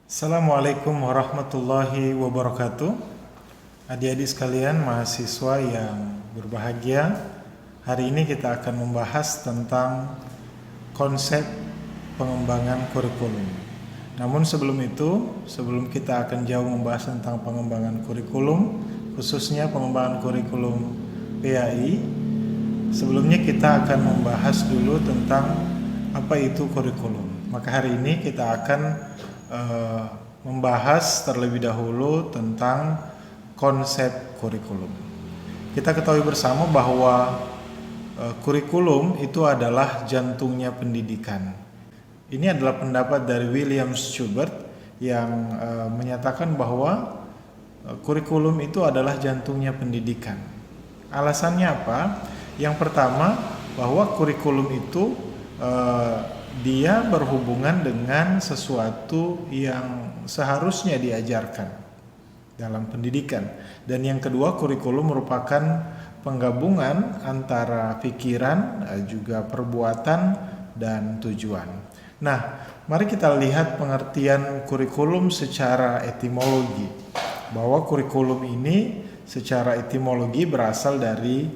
Assalamualaikum warahmatullahi wabarakatuh. Adik-adik sekalian, mahasiswa yang berbahagia, hari ini kita akan membahas tentang konsep pengembangan kurikulum. Namun sebelum itu, sebelum kita akan jauh membahas tentang pengembangan kurikulum, khususnya pengembangan kurikulum PAI, sebelumnya kita akan membahas dulu tentang apa itu kurikulum. Maka hari ini kita akan membahas terlebih dahulu tentang konsep kurikulum. Kita ketahui bersama bahwa kurikulum itu adalah jantungnya pendidikan. Ini adalah pendapat dari William Schubert yang menyatakan bahwa kurikulum itu adalah jantungnya pendidikan. Alasannya apa? Yang pertama, bahwa kurikulum itu dia berhubungan dengan sesuatu yang seharusnya diajarkan dalam pendidikan. Dan yang kedua, kurikulum merupakan penggabungan antara pikiran, juga perbuatan dan tujuan. Nah, mari kita lihat pengertian kurikulum secara etimologi. Bahwa kurikulum ini secara etimologi berasal dari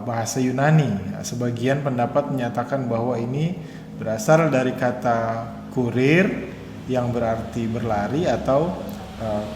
bahasa Yunani. Sebagian pendapat menyatakan bahwa ini berasal dari kata kurir yang berarti berlari atau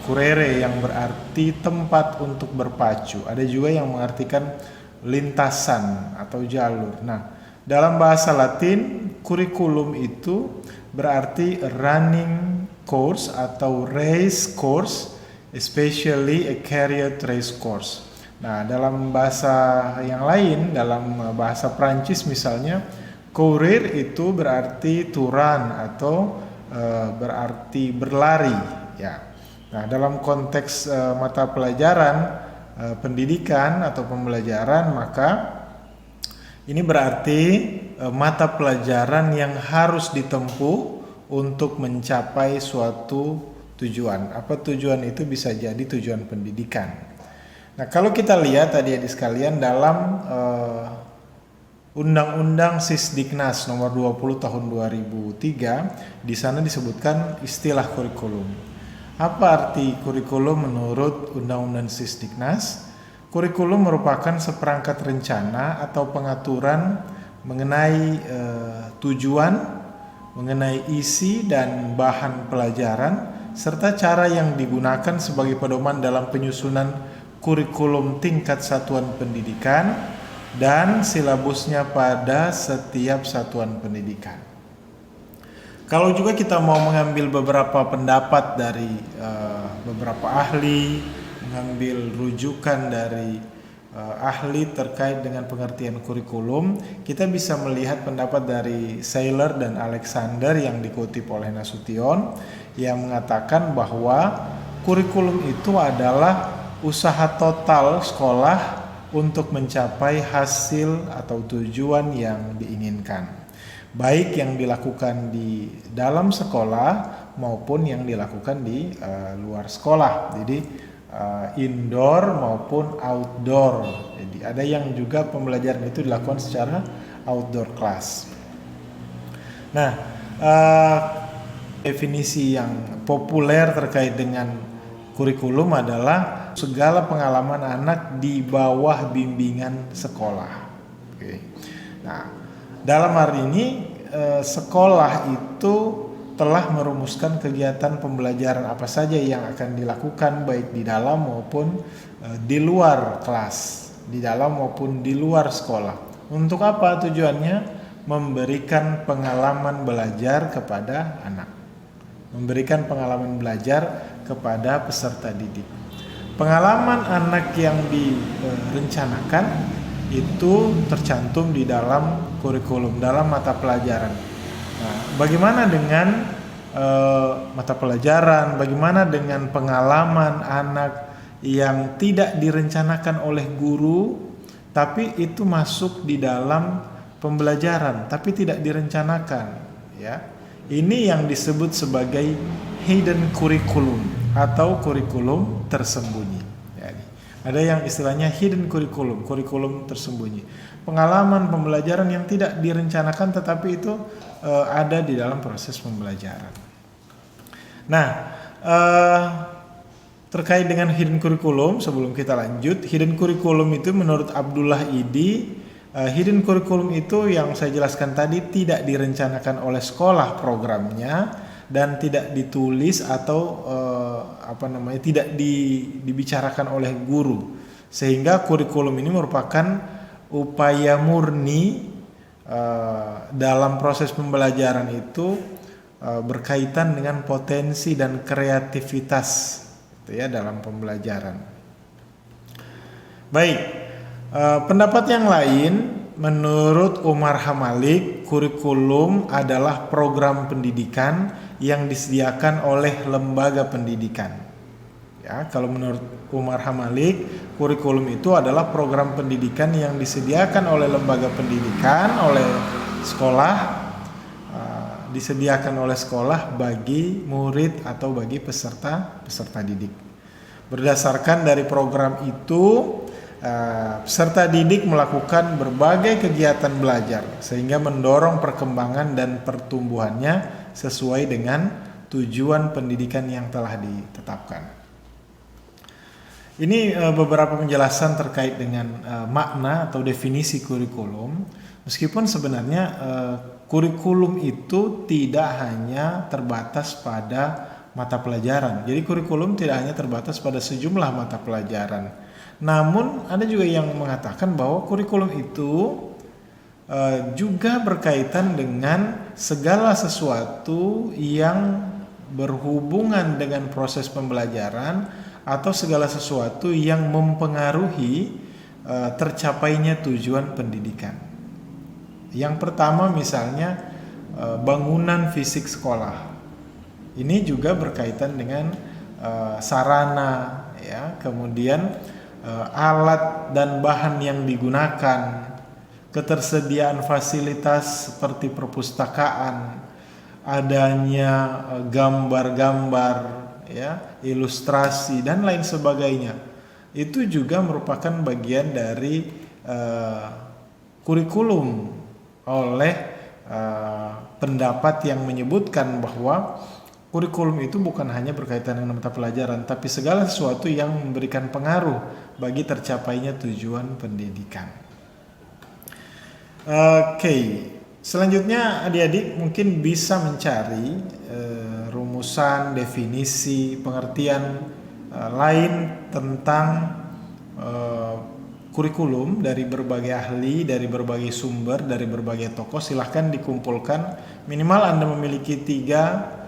kurere yang berarti tempat untuk berpacu. Ada juga yang mengartikan lintasan atau jalur. Nah, dalam bahasa Latin, kurikulum itu berarti running course atau race course, especially a chariot race course. Nah, dalam bahasa yang lain, dalam bahasa Prancis misalnya, courir itu berarti to run atau berarti berlari, ya. Nah, dalam konteks mata pelajaran pendidikan atau pembelajaran, maka ini berarti mata pelajaran yang harus ditempuh untuk mencapai suatu tujuan. Apa tujuan itu? Bisa jadi tujuan pendidikan. Nah, kalau kita lihat adik-adik sekalian dalam Undang-Undang Sisdiknas nomor 20 tahun 2003, di sana disebutkan istilah kurikulum. Apa arti kurikulum menurut Undang-Undang Sisdiknas? Kurikulum merupakan seperangkat rencana atau pengaturan mengenai tujuan, mengenai isi dan bahan pelajaran, serta cara yang digunakan sebagai pedoman dalam penyusunan kurikulum tingkat satuan pendidikan dan silabusnya pada setiap satuan pendidikan. Kalau juga kita mau mengambil beberapa pendapat dari beberapa ahli, mengambil rujukan dari ahli terkait dengan pengertian kurikulum, kita bisa melihat pendapat dari Saylor dan Alexander yang dikutip oleh Nasution, yang mengatakan bahwa kurikulum itu adalah usaha total sekolah untuk mencapai hasil atau tujuan yang diinginkan, baik yang dilakukan di dalam sekolah maupun yang dilakukan di luar sekolah. Jadi indoor maupun outdoor. Jadi ada yang juga pembelajaran itu dilakukan secara outdoor class. Nah, definisi yang populer terkait dengan kurikulum adalah segala pengalaman anak di bawah bimbingan sekolah. Oke. Nah, dalam hari ini sekolah itu telah merumuskan kegiatan pembelajaran apa saja yang akan dilakukan baik di dalam maupun di luar kelas, di dalam maupun di luar sekolah. Untuk apa tujuannya? Memberikan pengalaman belajar kepada anak. Memberikan pengalaman belajar kepada peserta didik. Pengalaman anak yang direncanakan itu tercantum di dalam kurikulum, dalam mata pelajaran. Nah, bagaimana dengan mata pelajaran, bagaimana dengan pengalaman anak yang tidak direncanakan oleh guru, tapi itu masuk di dalam pembelajaran, tapi tidak direncanakan, ya. Ini yang disebut sebagai hidden curriculum atau kurikulum tersembunyi. Jadi, ada yang istilahnya hidden curriculum, kurikulum tersembunyi. Pengalaman pembelajaran yang tidak direncanakan tetapi itu ada di dalam proses pembelajaran. Nah, eh, terkait dengan hidden curriculum, sebelum kita lanjut, hidden curriculum itu menurut Abdullah Idi, hidden curriculum itu yang saya jelaskan tadi tidak direncanakan oleh sekolah programnya dan tidak ditulis atau tidak dibicarakan oleh guru, sehingga kurikulum ini merupakan upaya murni dalam proses pembelajaran itu berkaitan dengan potensi dan kreativitas gitu ya dalam pembelajaran. Baik, pendapat yang lain menurut Umar Hamalik, kurikulum adalah program pendidikan yang disediakan oleh lembaga pendidikan. Ya, kalau menurut Umar Hamalik, kurikulum itu adalah program pendidikan yang disediakan oleh lembaga pendidikan, oleh sekolah, disediakan oleh sekolah bagi murid atau bagi peserta didik. Berdasarkan dari program itu, peserta didik melakukan berbagai kegiatan belajar sehingga mendorong perkembangan dan pertumbuhannya sesuai dengan tujuan pendidikan yang telah ditetapkan. Ini beberapa penjelasan terkait dengan makna atau definisi kurikulum. Meskipun sebenarnya kurikulum itu tidak hanya terbatas pada mata pelajaran. Jadi kurikulum tidak hanya terbatas pada sejumlah mata pelajaran. Namun ada juga yang mengatakan bahwa kurikulum itu juga berkaitan dengan segala sesuatu yang berhubungan dengan proses pembelajaran atau segala sesuatu yang mempengaruhi tercapainya tujuan pendidikan. Yang pertama misalnya bangunan fisik sekolah. Ini juga berkaitan dengan sarana, ya, kemudian alat dan bahan yang digunakan, ketersediaan fasilitas seperti perpustakaan, adanya gambar-gambar, ya, ilustrasi dan lain sebagainya. Itu juga merupakan bagian dari kurikulum oleh pendapat yang menyebutkan bahwa kurikulum itu bukan hanya berkaitan dengan mata pelajaran, tapi segala sesuatu yang memberikan pengaruh bagi tercapainya tujuan pendidikan. Oke, selanjutnya adik-adik mungkin bisa mencari rumusan, definisi, pengertian lain tentang kurikulum dari berbagai ahli, dari berbagai sumber, dari berbagai tokoh. Silahkan dikumpulkan, minimal Anda memiliki 3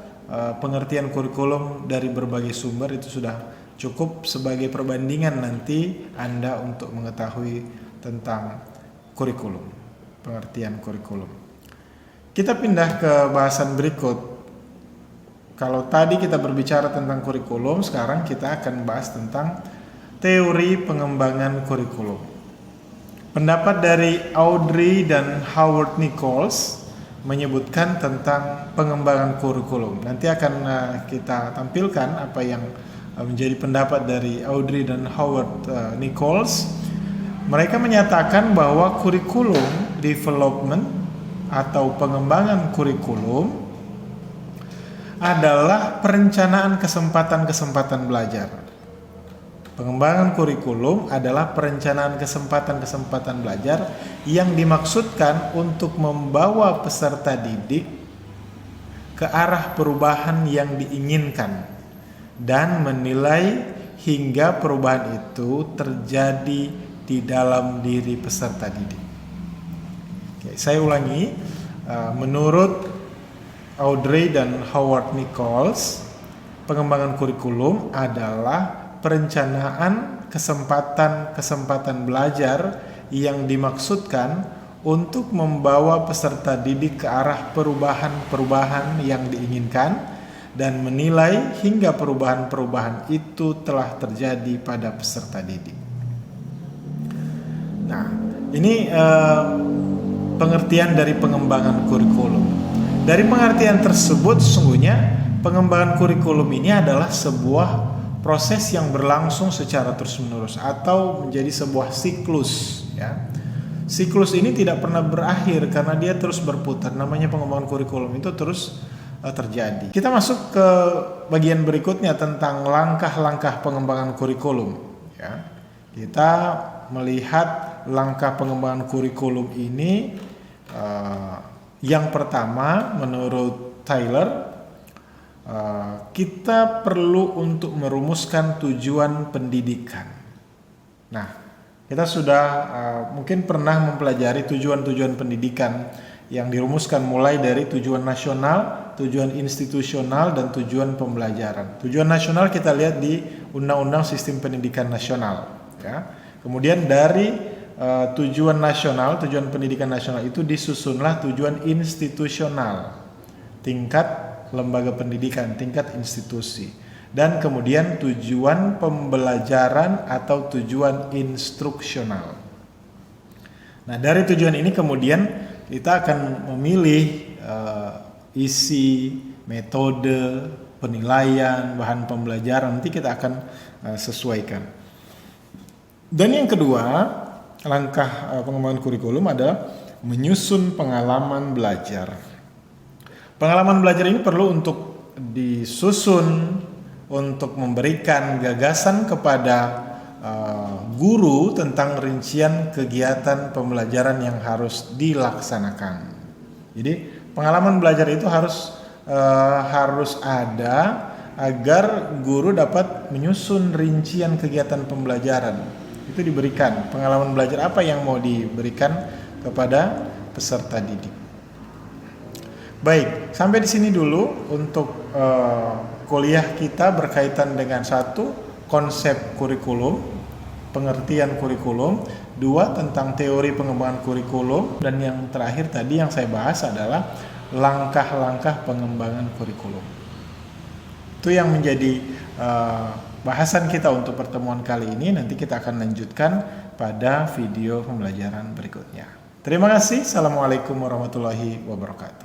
pengertian kurikulum dari berbagai sumber, itu sudah cukup sebagai perbandingan nanti Anda untuk mengetahui tentang kurikulum, pengertian kurikulum. Kita pindah ke bahasan berikut. Kalau tadi kita berbicara tentang kurikulum, sekarang kita akan bahas tentang teori pengembangan kurikulum. Pendapat dari Audrey dan Howard Nichols menyebutkan tentang pengembangan kurikulum. Nanti akan kita tampilkan apa yang menjadi pendapat dari Audrey dan Howard Nichols. Mereka menyatakan bahwa kurikulum development atau pengembangan kurikulum adalah perencanaan kesempatan-kesempatan belajar. Pengembangan kurikulum adalah perencanaan kesempatan-kesempatan belajar yang dimaksudkan untuk membawa peserta didik ke arah perubahan yang diinginkan dan menilai hingga perubahan itu terjadi di dalam diri peserta didik. Oke, saya ulangi, menurut Audrey dan Howard Nichols, pengembangan kurikulum adalah perencanaan kesempatan-kesempatan belajar yang dimaksudkan untuk membawa peserta didik ke arah perubahan-perubahan yang diinginkan dan menilai hingga perubahan-perubahan itu telah terjadi pada peserta didik. Nah, ini pengertian dari pengembangan kurikulum. Dari pengertian tersebut, sesungguhnya pengembangan kurikulum ini adalah sebuah proses yang berlangsung secara terus-menerus atau menjadi sebuah siklus, ya. Siklus ini tidak pernah berakhir karena dia terus berputar. Namanya pengembangan kurikulum itu terus terjadi. Kita masuk ke bagian berikutnya tentang langkah-langkah pengembangan kurikulum. Ya. Kita melihat langkah pengembangan kurikulum ini, yang pertama menurut Tyler, kita perlu untuk merumuskan tujuan pendidikan. Nah, kita sudah mungkin pernah mempelajari tujuan-tujuan pendidikan yang dirumuskan mulai dari tujuan nasional, tujuan institusional, dan tujuan pembelajaran. Tujuan nasional kita lihat di Undang-Undang Sistem Pendidikan Nasional. Ya. Kemudian dari tujuan nasional, tujuan pendidikan nasional itu disusunlah tujuan institusional, tingkat lembaga pendidikan, tingkat institusi. Dan kemudian tujuan pembelajaran atau tujuan instruksional. Nah, dari tujuan ini kemudian kita akan memilih isi, metode, penilaian, bahan pembelajaran. Nanti kita akan sesuaikan. Dan yang kedua, langkah pengembangan kurikulum adalah menyusun pengalaman belajar. Pengalaman belajar ini perlu untuk disusun, untuk memberikan gagasan kepada guru tentang rincian kegiatan pembelajaran yang harus dilaksanakan. Jadi pengalaman belajar itu harus ada agar guru dapat menyusun rincian kegiatan pembelajaran. Itu diberikan pengalaman belajar apa yang mau diberikan kepada peserta didik. Baik, sampai di sini dulu untuk kuliah kita berkaitan dengan satu, konsep kurikulum, pengertian kurikulum, dua, tentang teori pengembangan kurikulum, dan yang terakhir tadi yang saya bahas adalah langkah-langkah pengembangan kurikulum. Itu yang menjadi bahasan kita untuk pertemuan kali ini. Nanti kita akan lanjutkan pada video pembelajaran berikutnya. Terima kasih. Assalamualaikum warahmatullahi wabarakatuh.